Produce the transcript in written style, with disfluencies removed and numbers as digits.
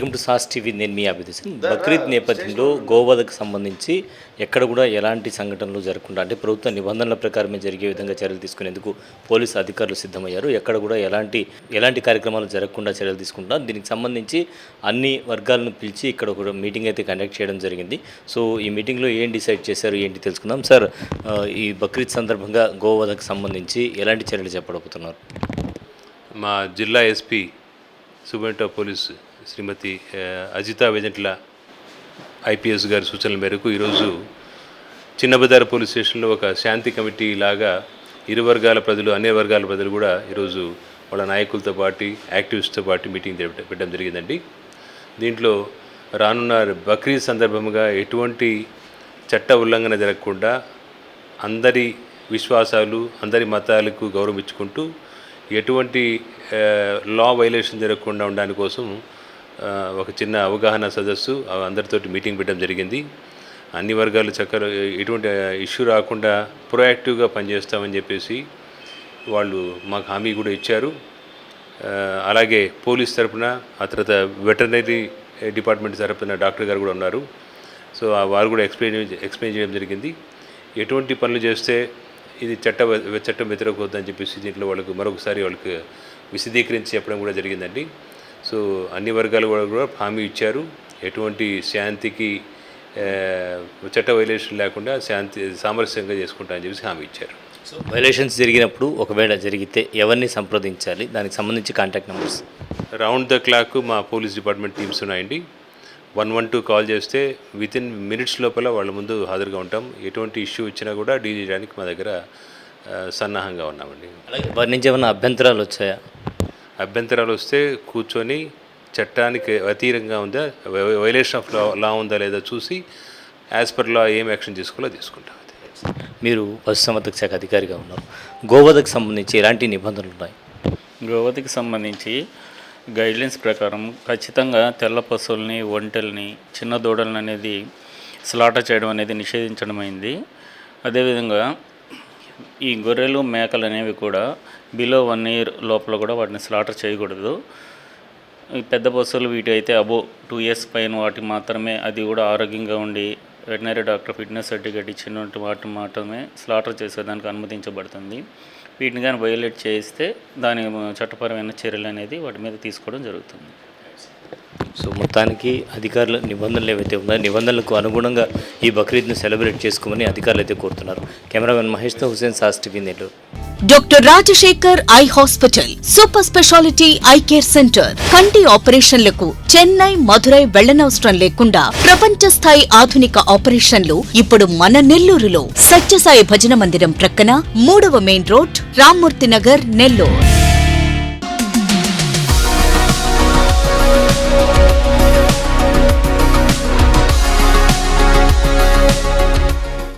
Welcome to sauce TV. నేను మీ అభిదేశం. బక్రీద్ నేపథ్యంలో గోవధకు సంబంధించి ఎక్కడ కూడా ఎలాంటి సంఘటనలు జరగకుండా అంటే ప్రభుత్వ నిబంధనల ప్రకారమే జరిగే విధంగా చర్యలు తీసుకునేందుకు పోలీసు అధికారులు సిద్ధమయ్యారు. ఎక్కడ కూడా ఎలాంటి కార్యక్రమాలు జరగకుండా చర్యలు తీసుకుంటారు. దీనికి సంబంధించి అన్ని వర్గాలను పిలిచి ఇక్కడ ఒక మీటింగ్ అయితే కండక్ట్ చేయడం జరిగింది. సో ఈ మీటింగ్లో ఏం డిసైడ్ చేశారు ఏంటి తెలుసుకుందాం. సార్, ఈ బక్రీద్ సందర్భంగా గోవధకు సంబంధించి ఎలాంటి చర్యలు చేపడుతున్నారు? మా జిల్లా SP superintendent of police Srimathi Ajitha Vejendla IPS గారి సూచనల మేరకు ఈరోజు చిన్నబజార్ పోలీస్ స్టేషన్లో ఒక శాంతి కమిటీ లాగా ఇరు వర్గాల ప్రజలు అన్ని వర్గాల ప్రజలు కూడా ఈరోజు వాళ్ళ నాయకులతో పాటు యాక్టివిస్ట్తో పాటు మీటింగ్ పెట్టడం జరిగిందండి. దీంట్లో రానున్న బక్రీద్ సందర్భంగా ఎటువంటి చట్ట ఉల్లంఘన జరగకుండా అందరి విశ్వాసాలు అందరి మతాలకు గౌరవం ఇచ్చుకుంటూ ఎటువంటి లా వైలేషన్ జరగకుండా ఉండడానికి కోసం ఒక చిన్న అవగాహన సదస్సు అందరితోటి మీటింగ్ పెట్టడం జరిగింది. అన్ని వర్గాలు చక్కగా ఎటువంటి ఇష్యూ రాకుండా ప్రొయాక్టివ్గా పనిచేస్తామని చెప్పేసి వాళ్ళు మాకు హామీ కూడా ఇచ్చారు. అలాగే పోలీస్ తరఫున ఆ తర్వాత వెటర్నరీ డిపార్ట్మెంట్ తరఫున డాక్టర్ గారు కూడా ఉన్నారు. సో వారు కూడా ఎక్స్ప్లెయిన్ చేయడం జరిగింది. ఎటువంటి పనులు చేస్తే ఇది చట్టం వ్యతిరేకం చెప్పేసి దీంట్లో వాళ్ళకు మరొకసారి వాళ్ళకి విశదీకరించి చెప్పడం కూడా జరిగిందండి. సో అన్ని వర్గాలు కూడా హామీ ఇచ్చారు. ఎటువంటి శాంతికి చట్ట వైలేషన్ లేకుండా సామరస్యంగా చేసుకుంటా అని చెప్పేసి హామీ ఇచ్చారు. సో వైలేషన్స్ జరిగినప్పుడు ఒకవేళ జరిగితే ఎవరిని సంప్రదించాలి? దానికి సంబంధించి contact numbers? Round the clock మా పోలీస్ డిపార్ట్మెంట్ టీమ్స్ ఉన్నాయండి. 112 కాల్ చేస్తే వితిన్ మినిట్స్ లోపల వాళ్ళ ముందు హాజరుగా ఉంటాం. ఎటువంటి ఇష్యూ ఇచ్చినా కూడా డీల్ చేయడానికి మా దగ్గర సన్నాహంగా ఉన్నామండి. అలాగే వారి నుంచి ఏమైనా అభ్యంతరాలు వచ్చాయా? అభ్యంతరాలు వస్తే కూర్చొని చట్టానికి అతీతంగా ఉందా, వైలేషన్ ఆఫ్ లా ఉందా లేదా చూసి యాజ్ పర్ లా ఏం యాక్షన్ తీసుకోవాలో తీసుకుంటాం. మీరు పశుసంవర్ధక శాఖ అధికారిగా ఉన్నారు. గోవధకు సంబంధించి ఎలాంటి నిబంధనలు ఉన్నాయి? గోవధకి సంబంధించి గైడ్లైన్స్ ప్రకారం ఖచ్చితంగా తెల్ల పశువుల్ని, ఒంటెల్ని, చిన్న దూడలను అనేది స్లాటర్ చేయడం అనేది నిషేధించడం అయింది. అదేవిధంగా ఈ గొర్రెలు, మేకలు అనేవి కూడా బిలో 1 year లోపల కూడా వాటిని స్లాటర్ చేయకూడదు. ఈ పెద్ద పశువులు వీటి అయితే అబో 2 years పైన వాటి మాత్రమే, అది కూడా ఆరోగ్యంగా ఉండి వెటనరీ డాక్టర్ ఫిట్నెస్ సర్టిఫికేట్ ఇచ్చినటువంటి వాటి మాత్రమే స్లాటర్ చేసేదానికి అనుమతించబడుతుంది. వీటిని కానీ వైలేట్ చేస్తే దాని చట్టపరమైన చర్యలు అనేది వాటి మీద తీసుకోవడం జరుగుతుంది. సో మొత్తానికి అధికారుల నిబంధనలు ఏవైతే ఉన్నాయో నిబంధనలకు అనుగుణంగా ఈ బక్రీద్ను సెలబ్రేట్ చేసుకోమని అధికారులు అయితే కోరుతున్నారు. కెమెరామెన్ మహేష్తో హుసేన్, సాస్ TV Nellore. Doctor Rajasekhar eye hospital super speciality eye care centre. కంటి ఆపరేషన్లకు చెన్నై, మధురై వెళ్లనవసరం లేకుండా ప్రపంచ స్థాయి ఆధునిక ఆపరేషన్లు ఇప్పుడు మన నెల్లూరులో. సత్యసాయి భజన మందిరం ప్రక్కన 3వ మెయిన్ రోడ్, రామ్మూర్తి నగర్, నెల్లూరు.